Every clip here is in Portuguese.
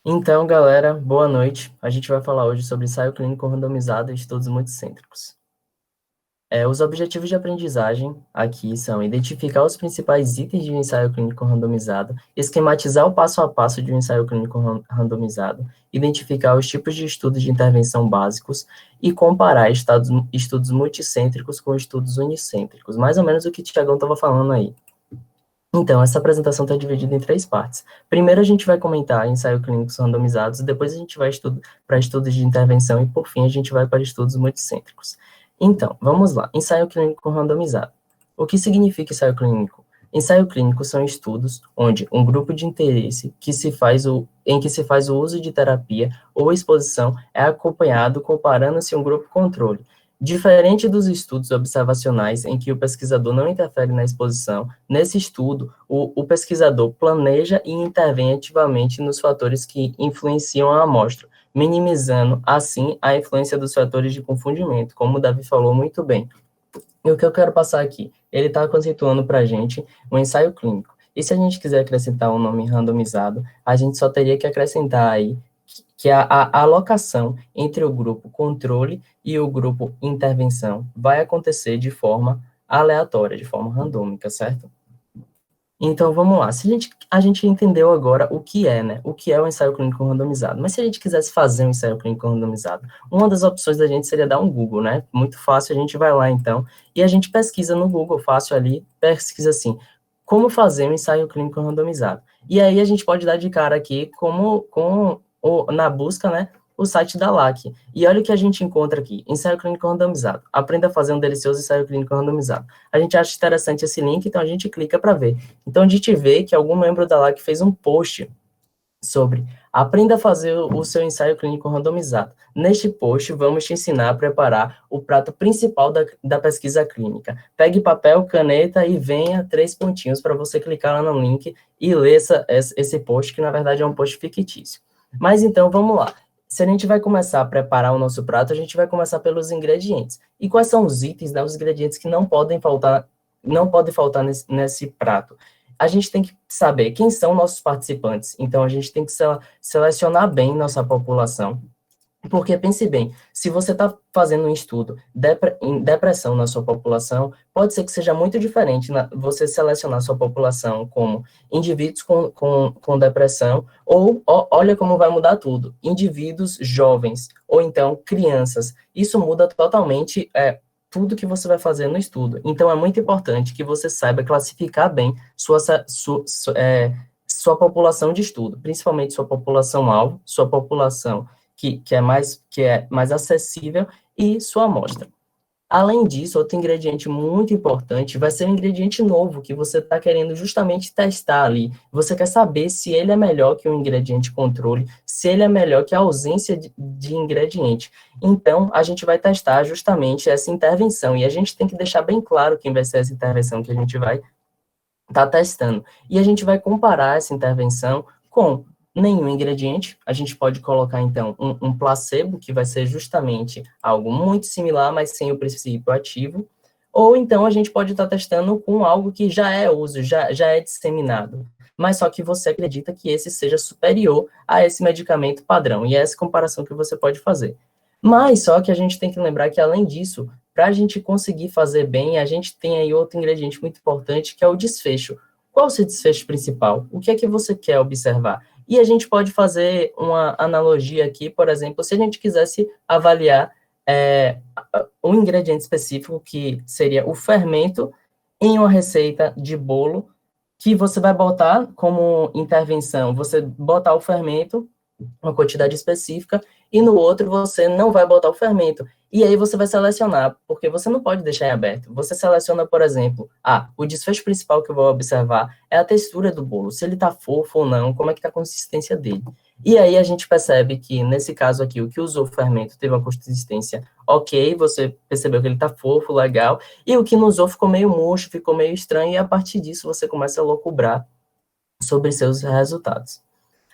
Então, galera, boa noite. A gente vai falar hoje sobre ensaio clínico randomizado e estudos multicêntricos. Os objetivos de aprendizagem aqui são identificar os principais itens de um ensaio clínico randomizado, esquematizar o passo a passo de um ensaio clínico randomizado, identificar os tipos de estudos de intervenção básicos e comparar estudos multicêntricos com estudos unicêntricos. Mais ou menos o que o Tiagão estava falando aí. Então, essa apresentação está dividida em três partes. Primeiro, a gente vai comentar ensaios clínicos randomizados, depois a gente vai para estudos de intervenção e, por fim, a gente vai para estudos multicêntricos. Então, vamos lá. Ensaio clínico randomizado. O que significa ensaio clínico? Ensaio clínico são estudos onde um grupo de interesse em que se faz o uso de terapia ou exposição é acompanhado comparando-se a um grupo controle. Diferente dos estudos observacionais, em que o pesquisador não interfere na exposição, nesse estudo, o pesquisador planeja e intervém ativamente nos fatores que influenciam a amostra, minimizando, assim, a influência dos fatores de confundimento, como o Davi falou muito bem. E o que eu quero passar aqui? Ele está conceituando para a gente um ensaio clínico. E se a gente quiser acrescentar um nome randomizado, a gente só teria que acrescentar aí que a alocação entre o grupo controle e o grupo intervenção vai acontecer de forma aleatória, de forma randômica, certo? Então, vamos lá. Se a gente entendeu agora o que é, né? O que é o ensaio clínico randomizado. Mas se a gente quisesse fazer um ensaio clínico randomizado, uma das opções da gente seria dar um Google, né? Muito fácil, a gente vai lá, então, e a gente pesquisa no Google, fácil ali, pesquisa assim, como fazer um ensaio clínico randomizado. E aí a gente pode dar de cara aqui, na busca, né? O site da LAC. E olha o que a gente encontra aqui, ensaio clínico randomizado. Aprenda a fazer um delicioso ensaio clínico randomizado. A gente acha interessante esse link, então a gente clica para ver. Então a gente vê que algum membro da LAC fez um post sobre aprenda a fazer o seu ensaio clínico randomizado. Neste post, vamos te ensinar a preparar o prato principal da pesquisa clínica. Pegue papel, caneta e venha 3 pontinhos para você clicar lá no link e ler esse post, que na verdade é um post fictício. Mas então, vamos lá. Se a gente vai começar a preparar o nosso prato, a gente vai começar pelos ingredientes. E quais são os itens, né, os ingredientes que não podem faltar nesse prato? A gente tem que saber quem são nossos participantes. Então, a gente tem que selecionar bem nossa população. Porque, pense bem, se você está fazendo um estudo em depressão na sua população, pode ser que seja muito diferente você selecionar sua população como indivíduos com depressão, ou olha como vai mudar tudo, indivíduos jovens, ou então crianças. Isso muda totalmente tudo que você vai fazer no estudo. Então, é muito importante que você saiba classificar bem sua população de estudo, principalmente sua população-alvo, sua população que é mais acessível e sua amostra. Além disso, outro ingrediente muito importante vai ser um ingrediente novo que você está querendo justamente testar ali. Você quer saber se ele é melhor que um ingrediente controle, se ele é melhor que a ausência de ingrediente. Então, a gente vai testar justamente essa intervenção, e a gente tem que deixar bem claro quem vai ser essa intervenção que a gente vai estar testando. E a gente vai comparar essa intervenção com nenhum ingrediente. A gente pode colocar, então, um placebo, que vai ser justamente algo muito similar, mas sem o princípio ativo. Ou, então, a gente pode estar testando com algo que já é uso, já é disseminado, mas só que você acredita que esse seja superior a esse medicamento padrão. E é essa comparação que você pode fazer. Mas só que a gente tem que lembrar que, além disso, para a gente conseguir fazer bem, a gente tem aí outro ingrediente muito importante, que é o desfecho. Qual o seu desfecho principal? O que é que você quer observar? E a gente pode fazer uma analogia aqui, por exemplo, se a gente quisesse avaliar um ingrediente específico, que seria o fermento, em uma receita de bolo, que você vai botar como intervenção, você botar o fermento, uma quantidade específica, e no outro você não vai botar o fermento. E aí você vai selecionar, porque você não pode deixar em aberto. Você seleciona, por exemplo, o desfecho principal que eu vou observar é a textura do bolo, se ele está fofo ou não, como é que está a consistência dele. E aí a gente percebe que, nesse caso aqui, o que usou o fermento teve uma consistência ok, você percebeu que ele está fofo, legal, e o que não usou ficou meio murcho, ficou meio estranho, e a partir disso você começa a locubrar sobre seus resultados.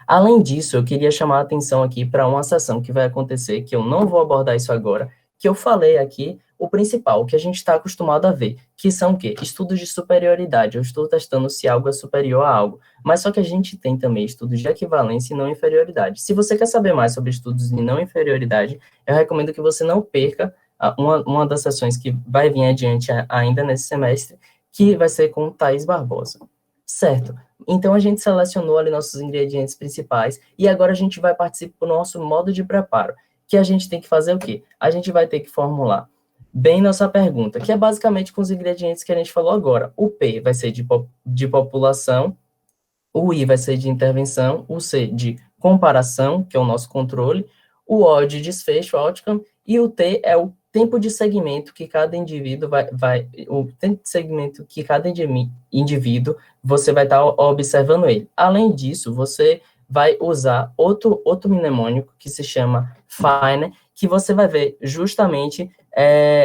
Além disso, eu queria chamar a atenção aqui para uma sessão que vai acontecer, que eu não vou abordar isso agora, que eu falei aqui, o principal, o que a gente está acostumado a ver, que são o quê? Estudos de superioridade. Eu estou testando se algo é superior a algo. Mas só que a gente tem também estudos de equivalência e não inferioridade. Se você quer saber mais sobre estudos de não inferioridade, eu recomendo que você não perca uma das sessões que vai vir adiante ainda nesse semestre, que vai ser com Thaís Barbosa. Certo. Então, a gente selecionou ali nossos ingredientes principais e agora a gente vai partir para o nosso modo de preparo, que a gente tem que fazer o quê? A gente vai ter que formular bem nossa pergunta, que é basicamente com os ingredientes que a gente falou agora. O P vai ser de população, o I vai ser de intervenção, o C de comparação, que é o nosso controle, o O de desfecho, outcome, e o T é o tempo de segmento que cada indivíduo o tempo de segmento que cada indivíduo você vai estar observando ele. Além disso, você vai usar outro mnemônico que se chama FINE, que você vai ver justamente,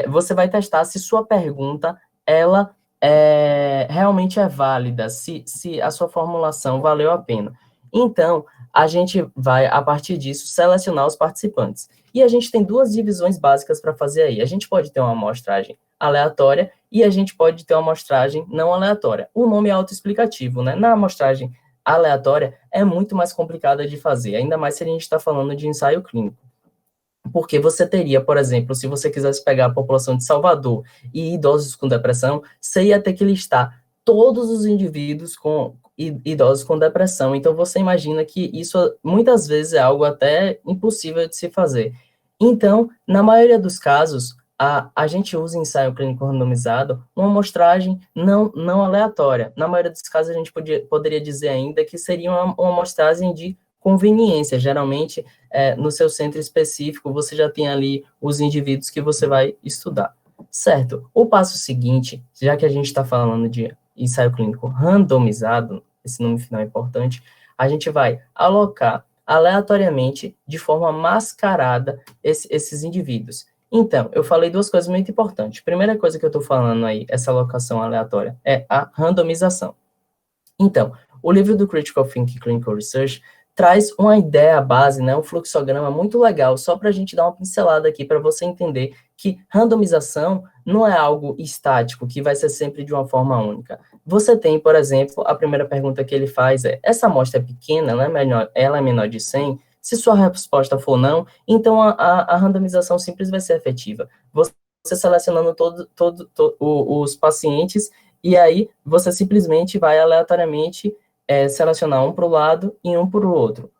você vai testar se sua pergunta, ela realmente é válida, se a sua formulação valeu a pena. Então, a gente vai, a partir disso, selecionar os participantes. E a gente tem duas divisões básicas para fazer aí. A gente pode ter uma amostragem aleatória e a gente pode ter uma amostragem não aleatória. O nome é autoexplicativo, né? Na amostragem aleatória é muito mais complicada de fazer, ainda mais se a gente está falando de ensaio clínico. Porque você teria, por exemplo, se você quisesse pegar a população de Salvador e idosos com depressão, você ia ter que listar todos os indivíduos com idosos com depressão. Então, você imagina que isso, muitas vezes, é algo até impossível de se fazer. Então, na maioria dos casos, a gente usa ensaio clínico randomizado uma amostragem não aleatória. Na maioria dos casos, a gente poderia dizer ainda que seria uma amostragem de conveniência. Geralmente, no seu centro específico, você já tem ali os indivíduos que você vai estudar. Certo. O passo seguinte, já que a gente está falando de ensaio clínico randomizado, esse nome final é importante, a gente vai alocar aleatoriamente, de forma mascarada, esses indivíduos. Então, eu falei duas coisas muito importantes. Primeira coisa que eu estou falando aí, essa alocação aleatória, é a randomização. Então, o livro do Critical Thinking Clinical Research traz uma ideia base, né, um fluxograma muito legal, só para a gente dar uma pincelada aqui, para você entender que randomização não é algo estático, que vai ser sempre de uma forma única. Você tem, por exemplo, a primeira pergunta que ele faz é, essa amostra é pequena, ela é menor de 100? Se sua resposta for não, então a randomização simples vai ser efetiva. Você selecionando os pacientes, e aí você simplesmente vai aleatoriamente selecionar um para o lado e um para o outro.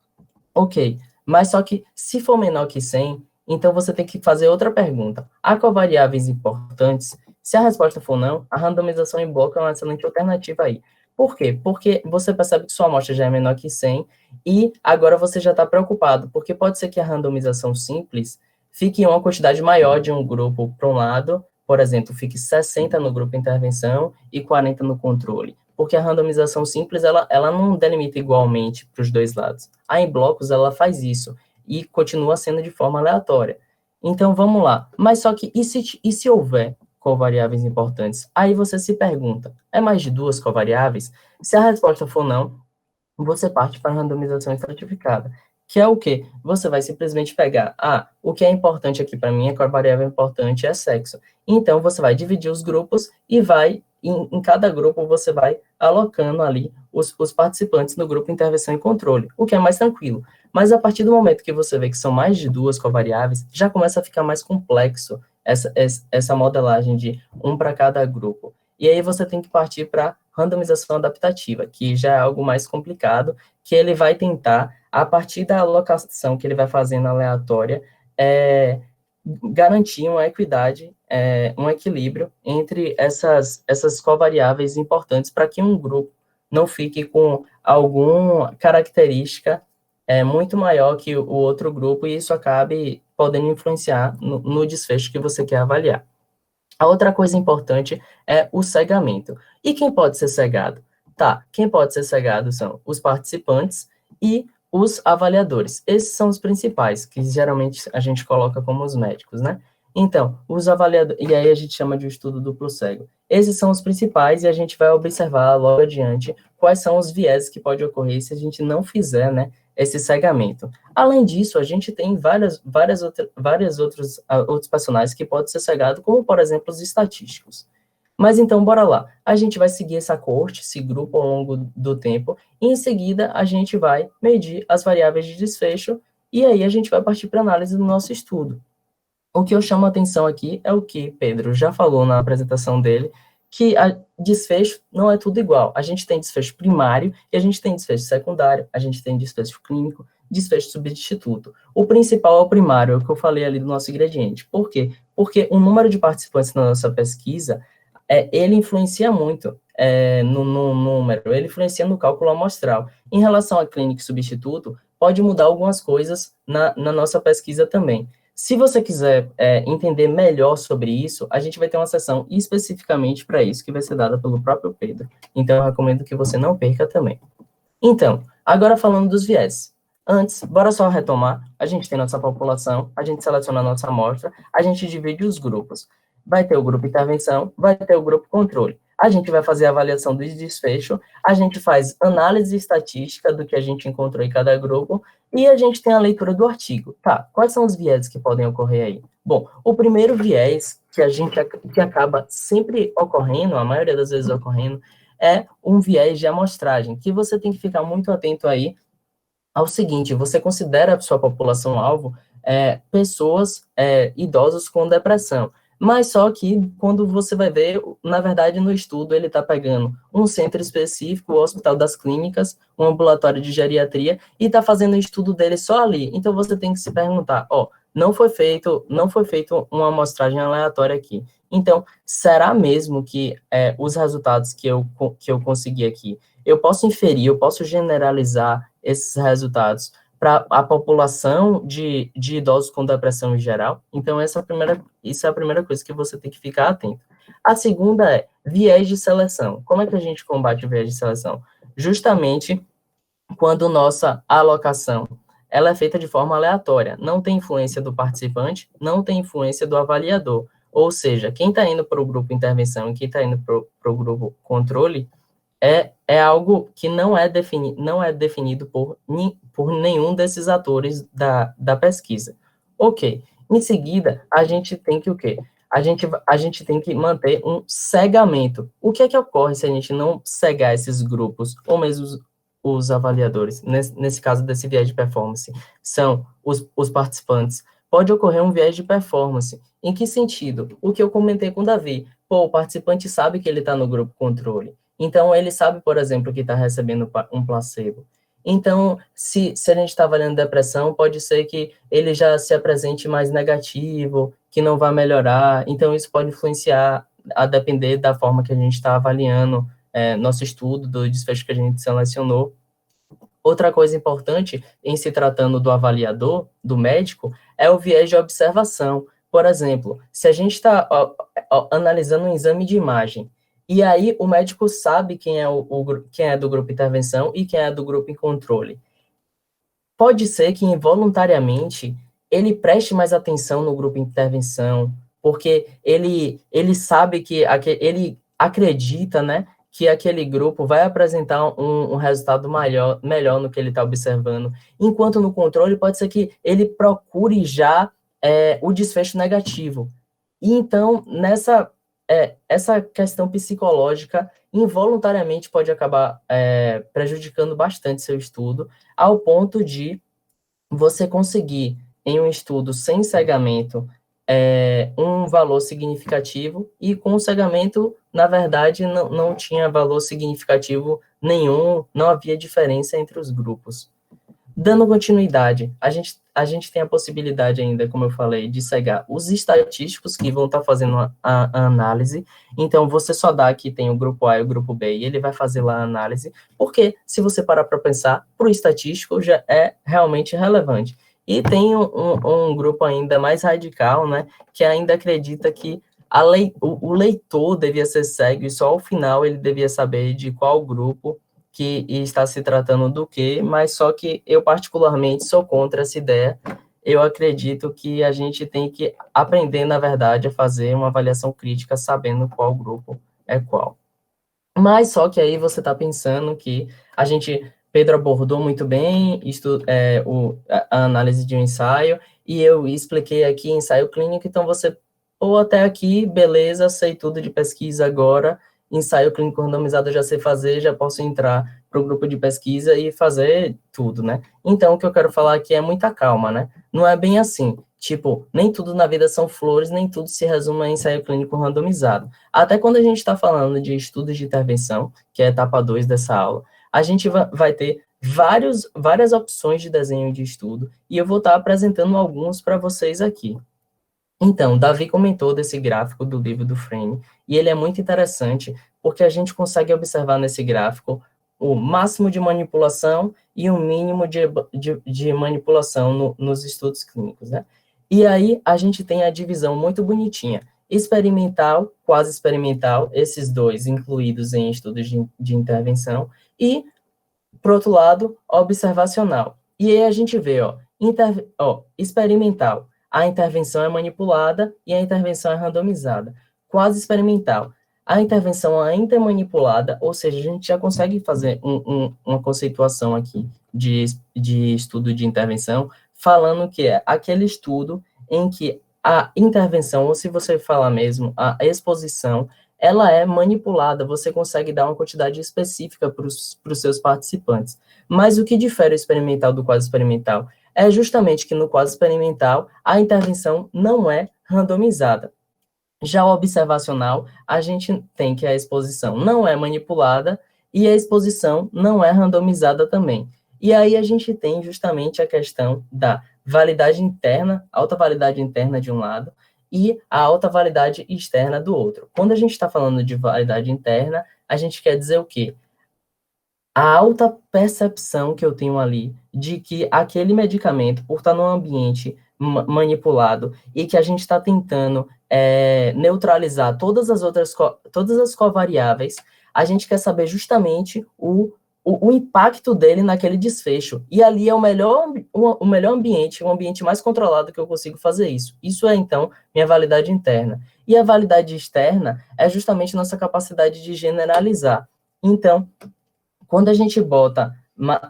Ok, mas só que se for menor que 100, então você tem que fazer outra pergunta. Há covariáveis importantes? Se a resposta for não, a randomização em bloco é uma excelente alternativa aí. Por quê? Porque você percebe que sua amostra já é menor que 100 e agora você já está preocupado, porque pode ser que a randomização simples fique em uma quantidade maior de um grupo para um lado, por exemplo, fique 60 no grupo intervenção e 40 no controle. Porque a randomização simples, ela não delimita igualmente para os dois lados. A em blocos, ela faz isso, e continua sendo de forma aleatória. Então, vamos lá. Mas só que, e se houver covariáveis importantes? Aí você se pergunta, é mais de duas covariáveis? Se a resposta for não, você parte para a randomização estratificada, que é o quê? Você vai simplesmente pegar, o que é importante aqui para mim, a variável importante é sexo. Então, você vai dividir os grupos e vai, em cada grupo, você vai alocando ali os participantes no grupo intervenção e controle, o que é mais tranquilo. Mas a partir do momento que você vê que são mais de duas covariáveis, já começa a ficar mais complexo essa modelagem de um para cada grupo. E aí você tem que partir para randomização adaptativa, que já é algo mais complicado, que ele vai tentar, a partir da alocação que ele vai fazendo aleatória, garantir uma equidade, um equilíbrio entre essas covariáveis importantes para que um grupo não fique com alguma característica muito maior que o outro grupo e isso acabe podendo influenciar no desfecho que você quer avaliar. A outra coisa importante é o cegamento. E quem pode ser cegado? Quem pode ser cegado são os participantes e os avaliadores. Esses são os principais, que geralmente a gente coloca como os médicos, né? Então, os avaliadores, e aí a gente chama de estudo duplo cego. Esses são os principais e a gente vai observar logo adiante quais são os vieses que pode ocorrer se a gente não fizer, né, esse cegamento. Além disso, a gente tem outros personagens que podem ser cegados, como, por exemplo, os estatísticos. Mas então, bora lá. A gente vai seguir essa corte, esse grupo ao longo do tempo, e em seguida a gente vai medir as variáveis de desfecho, e aí a gente vai partir para a análise do nosso estudo. O que eu chamo a atenção aqui é o que Pedro já falou na apresentação dele, que desfecho não é tudo igual. A gente tem desfecho primário e a gente tem desfecho secundário, a gente tem desfecho clínico, desfecho substituto. O principal é o primário, é o que eu falei ali do nosso ingrediente. Por quê? Porque o número de participantes na nossa pesquisa, ele influencia muito no número, ele influencia no cálculo amostral. Em relação a clínico e substituto, pode mudar algumas coisas na nossa pesquisa também. Se você quiser entender melhor sobre isso, a gente vai ter uma sessão especificamente para isso, que vai ser dada pelo próprio Pedro. Então, eu recomendo que você não perca também. Então, agora falando dos viés. Antes, bora só retomar. A gente tem nossa população, a gente seleciona a nossa amostra, a gente divide os grupos. Vai ter o grupo intervenção, vai ter o grupo controle. A gente vai fazer a avaliação do desfecho, a gente faz análise estatística do que a gente encontrou em cada grupo, e a gente tem a leitura do artigo. Tá, quais são os viés que podem ocorrer aí? Bom, o primeiro viés que acaba sempre ocorrendo, a maioria das vezes ocorrendo, é um viés de amostragem, que você tem que ficar muito atento aí ao seguinte: você considera a sua população-alvo pessoas idosas com depressão, mas só que quando você vai ver, na verdade, no estudo, ele está pegando um centro específico, o Hospital das Clínicas, um ambulatório de geriatria, e está fazendo o estudo dele só ali. Então, você tem que se perguntar, não foi feito uma amostragem aleatória aqui. Então, será mesmo que os resultados que eu consegui aqui, eu posso inferir, eu posso generalizar esses resultados para a população de idosos com depressão em geral? Então, isso é a primeira coisa que você tem que ficar atento. A segunda é viés de seleção. Como é que a gente combate o viés de seleção? Justamente quando nossa alocação ela é feita de forma aleatória, não tem influência do participante, não tem influência do avaliador. Ou seja, quem está indo para o grupo intervenção e quem está indo para o grupo controle é algo que não é definido por nenhum desses atores da pesquisa. Ok. Em seguida, a gente tem que o quê? A gente tem que manter um cegamento. O que é que ocorre se a gente não cegar esses grupos, ou mesmo os avaliadores? Nesse caso desse viés de performance, são os participantes. Pode ocorrer um viés de performance. Em que sentido? O que eu comentei com o Davi. O participante sabe que ele está no grupo controle. Então, ele sabe, por exemplo, que está recebendo um placebo. Então, se a gente está avaliando depressão, pode ser que ele já se apresente mais negativo, que não vai melhorar. Então, isso pode influenciar, a depender da forma que a gente está avaliando nosso estudo, do desfecho que a gente selecionou. Outra coisa importante, em se tratando do avaliador, do médico, é o viés de observação. Por exemplo, se a gente está analisando um exame de imagem, e aí o médico sabe quem é do grupo intervenção e quem é do grupo em controle. Pode ser que involuntariamente ele preste mais atenção no grupo intervenção, porque ele sabe que ele acredita, né, que aquele grupo vai apresentar um resultado melhor no que ele está observando. Enquanto no controle pode ser que ele procure já o desfecho negativo. E então, essa questão psicológica involuntariamente pode acabar prejudicando bastante seu estudo, ao ponto de você conseguir, em um estudo sem cegamento, um valor significativo, e com o cegamento, na verdade, não tinha valor significativo nenhum, não havia diferença entre os grupos. Dando continuidade, a gente tem a possibilidade ainda, como eu falei, de cegar os estatísticos que vão estar fazendo a análise. Então, você só dá que tem o grupo A e o grupo B, e ele vai fazer lá a análise, porque, se você parar para pensar, para o estatístico já é realmente relevante. E tem um grupo ainda mais radical, né, que ainda acredita que o leitor devia ser cego, e só ao final ele devia saber de qual grupo que está se tratando do quê, mas só que eu particularmente sou contra essa ideia. Eu acredito que a gente tem que aprender, na verdade, a fazer uma avaliação crítica sabendo qual grupo é qual. Mas só que aí você está pensando que a gente Pedro abordou muito bem a análise de um ensaio, e eu expliquei aqui ensaio clínico, então você, ou até aqui, beleza, sei tudo de pesquisa agora, ensaio clínico randomizado eu já sei fazer, já posso entrar para o grupo de pesquisa e fazer tudo, né? Então, o que eu quero falar aqui é muita calma, né? Não é bem assim, tipo, nem tudo na vida são flores, nem tudo se resume a ensaio clínico randomizado. Até quando a gente está falando de estudos de intervenção, que é a etapa 2 dessa aula, a gente vai ter várias opções de desenho de estudo, e eu vou estar apresentando alguns para vocês aqui. Então, Davi comentou desse gráfico do livro do Frame, e ele é muito interessante, porque a gente consegue observar nesse gráfico o máximo de manipulação e o mínimo de manipulação nos estudos clínicos, né? E aí, a gente tem a divisão muito bonitinha, experimental, quase experimental, esses dois incluídos em estudos de intervenção, e por outro lado, observacional. E aí a gente vê, experimental. A intervenção é manipulada e a intervenção é randomizada. Quase experimental. A intervenção ainda é manipulada, ou seja, a gente já consegue fazer uma conceituação aqui de estudo de intervenção, falando que é aquele estudo em que a intervenção, ou se você falar mesmo, a exposição, ela é manipulada, você consegue dar uma quantidade específica para os seus participantes. Mas o que difere o experimental do quase experimental é justamente que no quase experimental a intervenção não é randomizada. Já o observacional, a gente tem que a exposição não é manipulada e a exposição não é randomizada também. E aí a gente tem justamente a questão da validade interna, alta validade interna de um lado, e a alta validade externa do outro. Quando a gente está falando de validade interna, a gente quer dizer o quê? A alta percepção que eu tenho ali de que aquele medicamento, por estar num ambiente manipulado e que a gente está tentando neutralizar todas as covariáveis, a gente quer saber justamente o impacto dele naquele desfecho. E ali é o melhor ambiente, o ambiente mais controlado que eu consigo fazer isso. Isso é, então, minha validade interna. E a validade externa é justamente nossa capacidade de generalizar. Então, quando a gente bota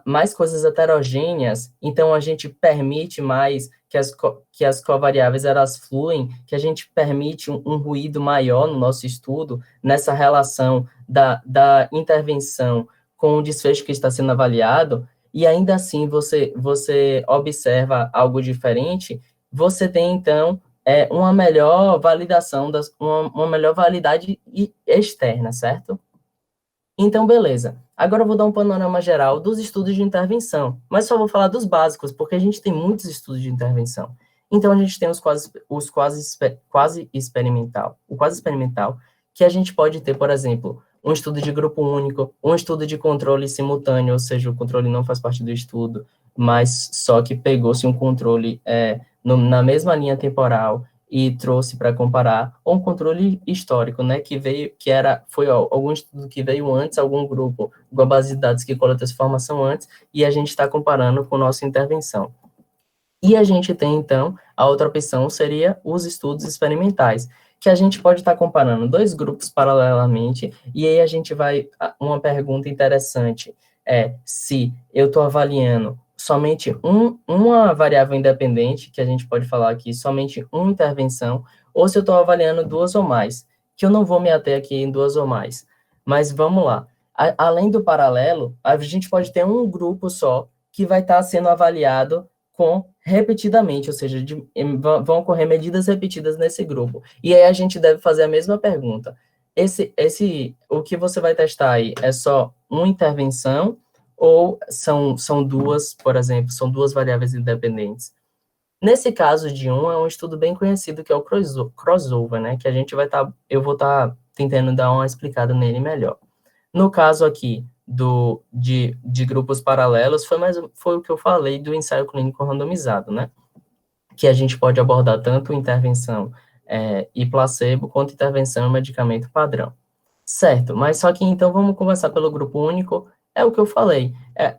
mais coisas heterogêneas, então a gente permite mais que as covariáveis elas fluem, que a gente permite um ruído maior no nosso estudo, nessa relação da intervenção com o desfecho que está sendo avaliado, e ainda assim você observa algo diferente, você tem, então, uma melhor validação, uma melhor validade externa, certo? Então, beleza. Agora eu vou dar um panorama geral dos estudos de intervenção, mas só vou falar dos básicos, porque a gente tem muitos estudos de intervenção. Então, a gente tem quase experimental, o quase experimental, que a gente pode ter, por exemplo, um estudo de grupo único, um estudo de controle simultâneo, ou seja, o controle não faz parte do estudo, mas só que pegou-se um controle na mesma linha temporal e trouxe para comparar um controle histórico, né, foi algum estudo que veio antes, algum grupo, uma base de dados que coletou essa informação antes, e a gente está comparando com nossa intervenção. E a gente tem, então, a outra opção seria os estudos experimentais, que a gente pode estar comparando dois grupos paralelamente, e aí a gente uma pergunta interessante é se eu estou avaliando somente uma variável independente, que a gente pode falar aqui, somente uma intervenção, ou se eu estou avaliando duas ou mais, que eu não vou me ater aqui em duas ou mais. Mas vamos lá. Além do paralelo, a gente pode ter um grupo só que vai estar sendo avaliado repetidamente, ou seja, vão ocorrer medidas repetidas nesse grupo. E aí a gente deve fazer a mesma pergunta. O que você vai testar aí é só uma intervenção ou são duas, por exemplo, são duas variáveis independentes? Nesse caso de é um estudo bem conhecido que é o crossover, né? Que eu vou estar tentando dar uma explicada nele melhor. No caso aqui de grupos paralelos, foi o que eu falei do ensaio clínico randomizado, né? Que a gente pode abordar tanto intervenção e placebo, quanto intervenção e medicamento padrão. Certo, mas só que então vamos começar pelo grupo único, é o que eu falei,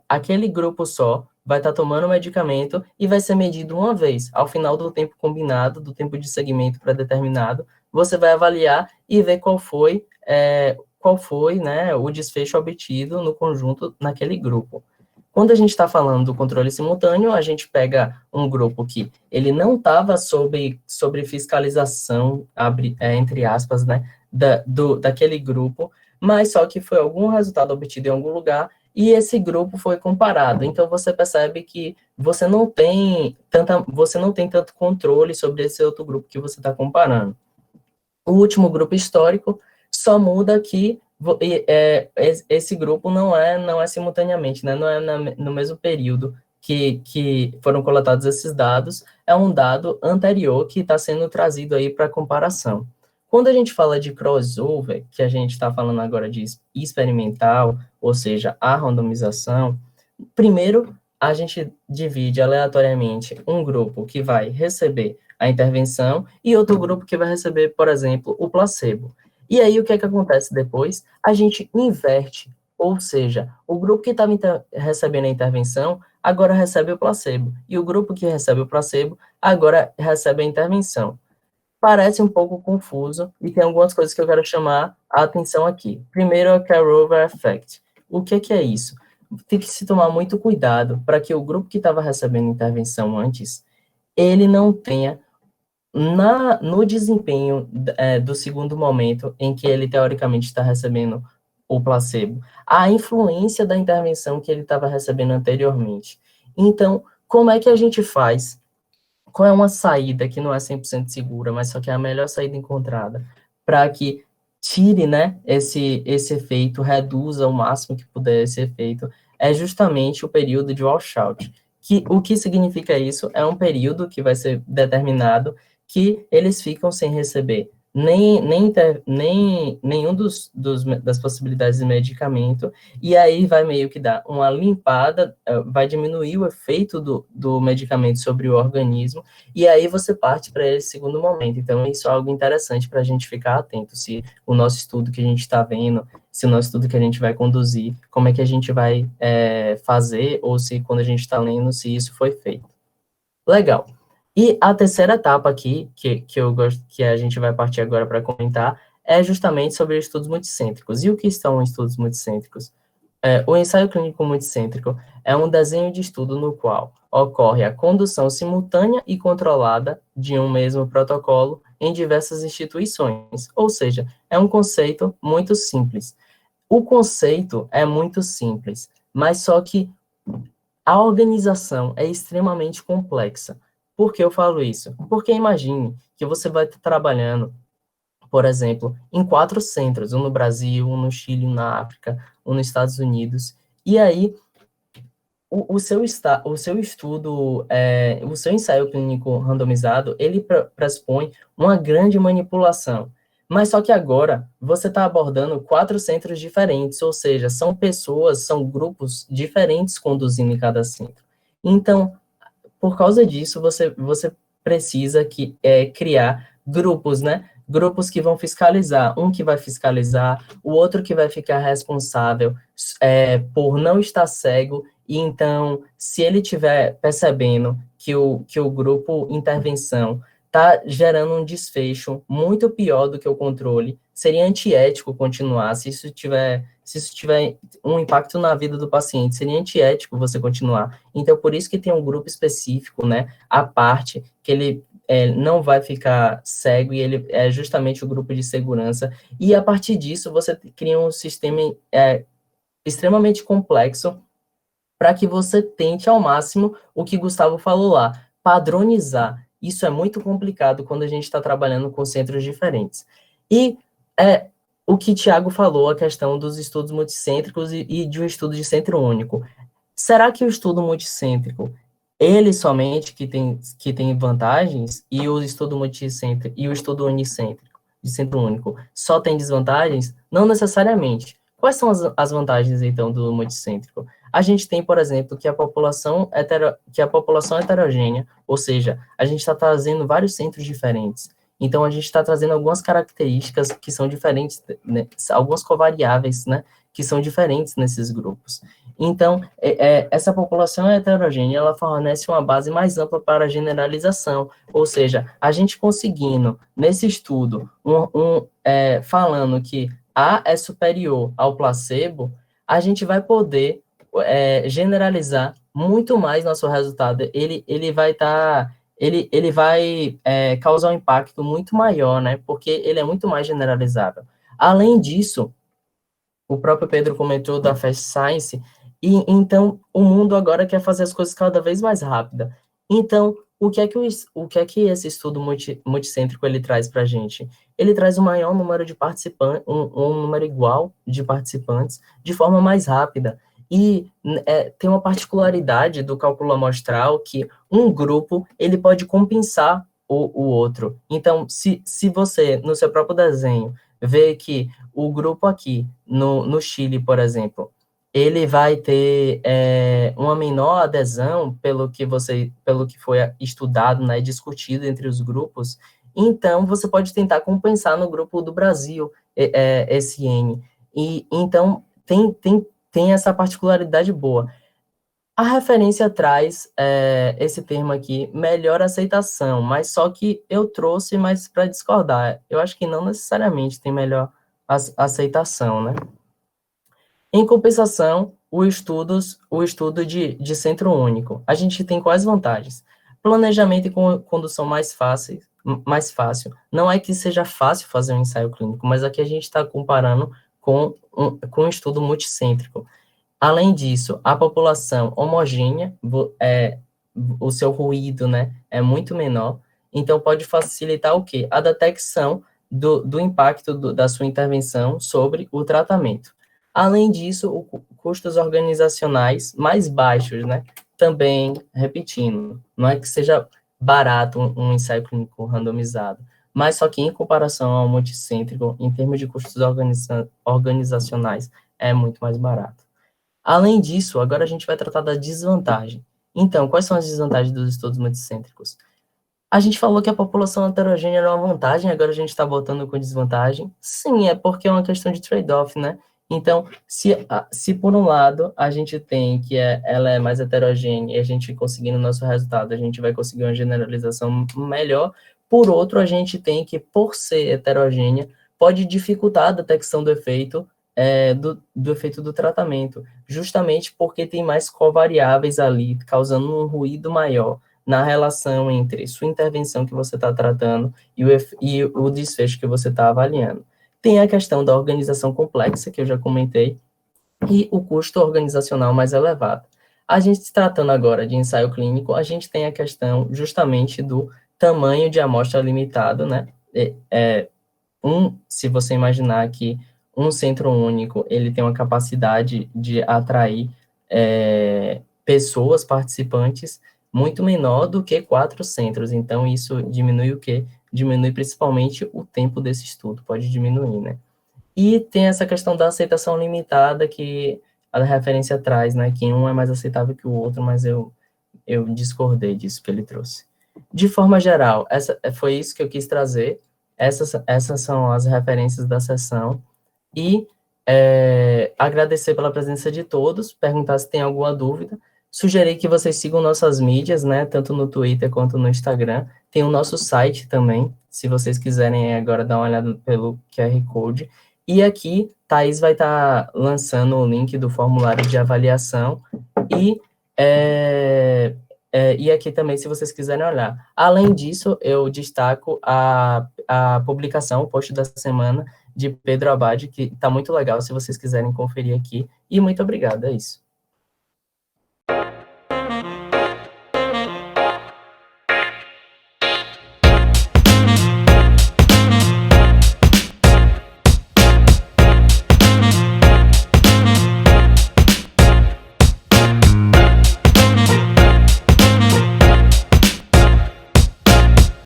aquele grupo só vai estar tomando o medicamento e vai ser medido uma vez, ao final do tempo combinado, do tempo de segmento pré-determinado, você vai avaliar e ver qual foi, né, o desfecho obtido no conjunto naquele grupo. Quando a gente está falando do controle simultâneo, a gente pega um grupo que ele não estava sobre fiscalização, entre aspas, né, daquele grupo, mas só que foi algum resultado obtido em algum lugar e esse grupo foi comparado. Então, você percebe que você não tem tanto controle sobre esse outro grupo que você está comparando. O último grupo histórico só muda que esse grupo não é simultaneamente, né? Não é no mesmo período que foram coletados esses dados, é um dado anterior que está sendo trazido aí para comparação. Quando a gente fala de crossover, que a gente está falando agora de experimental, ou seja, a randomização, primeiro a gente divide aleatoriamente um grupo que vai receber a intervenção e outro grupo que vai receber, por exemplo, o placebo. E aí, o que é que acontece depois? A gente inverte, ou seja, o grupo que estava recebendo a intervenção agora recebe o placebo, e o grupo que recebe o placebo agora recebe a intervenção. Parece um pouco confuso, e tem algumas coisas que eu quero chamar a atenção aqui. Primeiro, é o carryover effect. O que é isso? Tem que se tomar muito cuidado para que o grupo que estava recebendo intervenção antes, ele não tenha no desempenho do segundo momento em que ele teoricamente está recebendo o placebo, a influência da intervenção que ele estava recebendo anteriormente. Então, como é que a gente faz? Qual é uma saída que não é 100% segura, mas só que é a melhor saída encontrada para que tire, né, esse efeito, reduza o máximo que puder esse efeito, é justamente o período de washout. O que significa isso? É um período que vai ser determinado que eles ficam sem receber nenhum das possibilidades de medicamento, e aí vai meio que dar uma limpada, vai diminuir o efeito do medicamento sobre o organismo, e aí você parte para esse segundo momento. Então, isso é algo interessante para a gente ficar atento, se o nosso estudo que a gente está vendo, se o nosso estudo que a gente vai conduzir, como é que a gente vai fazer, ou se quando a gente está lendo, se isso foi feito. Legal. E a terceira etapa aqui, que eu gosto, que a gente vai partir agora para comentar, é justamente sobre estudos multicêntricos. E o que são estudos multicêntricos? O ensaio clínico multicêntrico é um desenho de estudo no qual ocorre a condução simultânea e controlada de um mesmo protocolo em diversas instituições. Ou seja, é um conceito muito simples. O conceito é muito simples, mas só que a organização é extremamente complexa. Por que eu falo isso? Porque imagine que você vai estar trabalhando, por exemplo, em 4 centros, um no Brasil, um no Chile, um na África, um nos Estados Unidos, e aí o seu estudo, o seu ensaio clínico randomizado, ele pressupõe uma grande manipulação. Mas só que agora você está abordando 4 centros diferentes, ou seja, são pessoas, são grupos diferentes conduzindo em cada centro. Então, por causa disso, você precisa criar grupos, né? Grupos que vão fiscalizar, um que vai fiscalizar, o outro que vai ficar responsável por não estar cego, e então, se ele estiver percebendo que o grupo intervenção está gerando um desfecho muito pior do que o controle, seria antiético continuar, se isso tiver um impacto na vida do paciente, seria antiético você continuar. Então, por isso que tem um grupo específico, né, à parte, que ele não vai ficar cego, e ele é justamente o grupo de segurança, e a partir disso você cria um sistema extremamente complexo para que você tente ao máximo o que Gustavo falou lá, padronizar. Isso é muito complicado quando a gente está trabalhando com centros diferentes. E o que Tiago falou, a questão dos estudos multicêntricos e de um estudo de centro único. Será que o estudo multicêntrico, ele somente que tem vantagens, e o estudo multicêntrico e o estudo unicêntrico, de centro único, só tem desvantagens? Não necessariamente. Quais são as vantagens, então, do multicêntrico? A gente tem, por exemplo, que a população heterogênea, ou seja, a gente está trazendo vários centros diferentes. Então, a gente está trazendo algumas características que são diferentes, né, algumas covariáveis, né, que são diferentes nesses grupos. Então, essa população heterogênea, ela fornece uma base mais ampla para a generalização, ou seja, a gente conseguindo, nesse estudo, falando que A é superior ao placebo, a gente vai poder generalizar muito mais nosso resultado. Ele vai estar... ele vai causar um impacto muito maior, né? Porque ele é muito mais generalizável. Além disso, o próprio Pedro comentou da Fast Science, e então o mundo agora quer fazer as coisas cada vez mais rápida. Então, o que é que esse estudo multicêntrico ele traz para a gente? Ele traz um maior número de participantes, um número igual de participantes, de forma mais rápida. E tem uma particularidade do cálculo amostral que um grupo ele pode compensar o outro. Então, se você, no seu próprio desenho, vê que o grupo aqui, no Chile, por exemplo, ele vai ter uma menor adesão pelo que foi estudado, né, discutido entre os grupos, então você pode tentar compensar no grupo do Brasil esse N. E então tem essa particularidade boa. A referência traz esse termo aqui, melhor aceitação, mas só que eu trouxe mais para discordar. Eu acho que não necessariamente tem melhor aceitação, né? Em compensação, o estudo de centro único. A gente tem quais vantagens? Planejamento e condução mais fácil. Não é que seja fácil fazer um ensaio clínico, mas aqui a gente está comparando com um estudo multicêntrico. Além disso, a população homogênea, o seu ruído, né, é muito menor, então pode facilitar o quê? A detecção do impacto da sua intervenção sobre o tratamento. Além disso, custos organizacionais mais baixos, né? Também, repetindo, não é que seja barato um ensaio clínico randomizado, mas só que em comparação ao multicêntrico, em termos de custos organizacionais, é muito mais barato. Além disso, agora a gente vai tratar da desvantagem. Então, quais são as desvantagens dos estudos multicêntricos? A gente falou que a população heterogênea era uma vantagem, agora a gente está botando com desvantagem. Sim, é porque é uma questão de trade-off, né? Então, se por um lado a gente tem que ela é mais heterogênea e a gente conseguindo o nosso resultado, a gente vai conseguir uma generalização melhor, por outro, a gente tem que, por ser heterogênea, pode dificultar a detecção do efeito, do efeito do tratamento, justamente porque tem mais covariáveis ali, causando um ruído maior na relação entre sua intervenção que você está tratando e o desfecho que você está avaliando. Tem a questão da organização complexa, que eu já comentei, e o custo organizacional mais elevado. A gente se tratando agora de ensaio clínico, a gente tem a questão justamente do tamanho de amostra limitado, né? Se você imaginar que um centro único, ele tem uma capacidade de atrair pessoas, participantes, muito menor do que 4 centros. Então, isso diminui o quê? Diminui principalmente o tempo desse estudo, pode diminuir, né? E tem essa questão da aceitação limitada que a referência traz, né? Que um é mais aceitável que o outro, mas eu discordei disso que ele trouxe. De forma geral, foi isso que eu quis trazer. Essas são as referências da sessão. E agradecer pela presença de todos, perguntar se tem alguma dúvida. Sugerir que vocês sigam nossas mídias, né? Tanto no Twitter quanto no Instagram. Tem o nosso site também, se vocês quiserem agora dar uma olhada pelo QR Code. E aqui, Thaís vai estar lançando o link do formulário de avaliação e e aqui também, se vocês quiserem olhar. Além disso, eu destaco a publicação, o post da semana, de Pedro Abad, que está muito legal, se vocês quiserem conferir aqui. E muito obrigado, é isso.